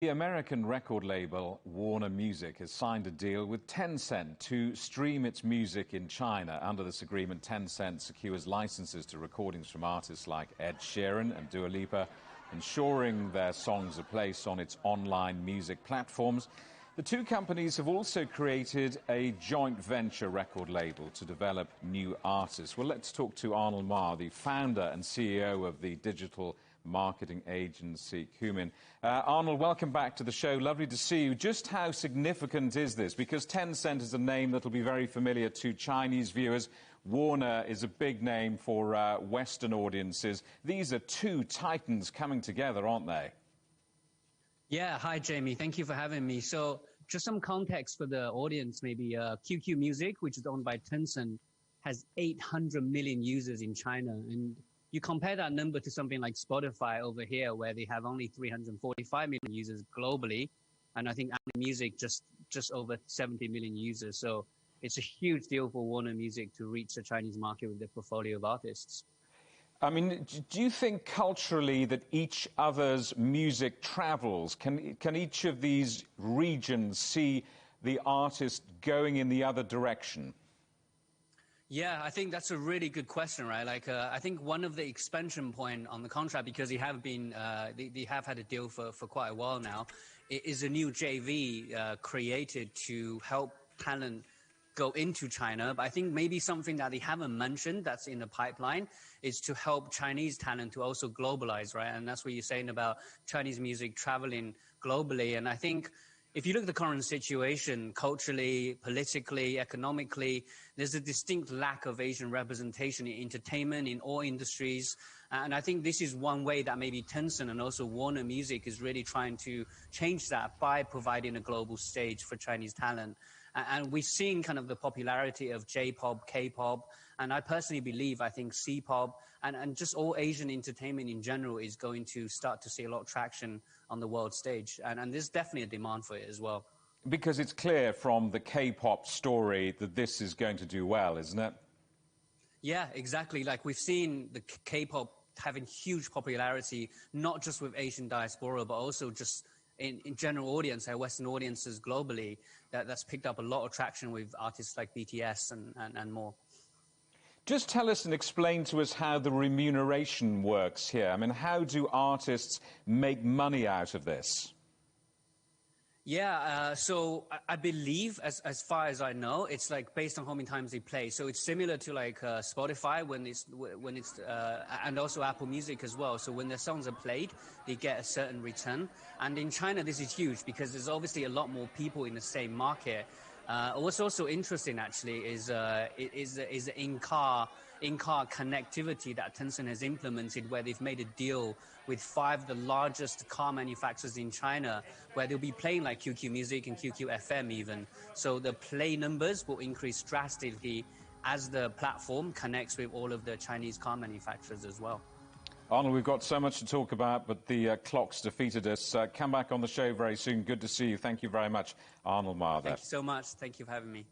The American record label Warner Music has signed a deal with Tencent to stream its music in China. Under this agreement, Tencent secures licenses to recordings from artists like Ed Sheeran and Dua Lipa, ensuring their songs are placed on its online music platforms. The two companies have also created a joint venture record label to develop new artists. Well, let's talk to Arnold Ma, the founder and CEO of the digital marketing agency Cumin. Arnold, welcome back to the show. Lovely to see you. Just how significant is this? Because Tencent is a name that will be very familiar to Chinese viewers. Warner is a big name for Western audiences. These are two titans coming together, aren't they? Yeah, hi, Jamie. Thank you for having me. So just some context for the audience, maybe. QQ Music, which is owned by Tencent, has 800 million users in China. And you compare that number to something like Spotify over here, where they have only 345 million users globally. And I think Apple Music just over 70 million users. So it's a huge deal for Warner Music to reach the Chinese market with their portfolio of artists. I mean, do you think culturally that each other's music travels? Can each of these regions see the artist going in the other direction? Yeah, I think that's a really good question, right? Like, I think one of the expansion point on the contract, because they have been, they have had a deal for quite a while now, is a new JV created to help talent go into China. But I think maybe something that they haven't mentioned that's in the pipeline is to help Chinese talent to also globalize, right? And that's what you're saying about Chinese music traveling globally. And I think if you look at the current situation, culturally, politically, economically, there's a distinct lack of Asian representation in entertainment, in all industries. And I think this is one way that maybe Tencent and also Warner Music is really trying to change that by providing a global stage for Chinese talent. And we've seen kind of the popularity of J-pop, K-pop, and I personally believe, I think C-pop and just all Asian entertainment in general is going to start to see a lot of traction on the world stage. And there's definitely a demand for it as well. Because it's clear from the K-pop story that this is going to do well, isn't it? Yeah, exactly. Like we've seen the K-pop having huge popularity, not just with Asian diaspora, but also just in general audience, Western audiences globally, that's picked up a lot of traction with artists like BTS and more. Just tell us and explain to us how the remuneration works here. I mean, how do artists make money out of this? Yeah, so I believe, as far as I know, it's like based on how many times they play. So it's similar to like Spotify when it's and also Apple Music as well. So when their songs are played, they get a certain return. And in China, this is huge because there's obviously a lot more people in the same market. What's also interesting, actually, is the in-car connectivity that Tencent has implemented, where they've made a deal with 5 of the largest car manufacturers in China, where they'll be playing like QQ Music and QQ FM even. So the play numbers will increase drastically as the platform connects with all of the Chinese car manufacturers as well. Arnold, we've got so much to talk about, but the clock's defeated us. Come back on the show very soon. Good to see you. Thank you very much, Arnold Ma. Thank you so much. Thank you for having me.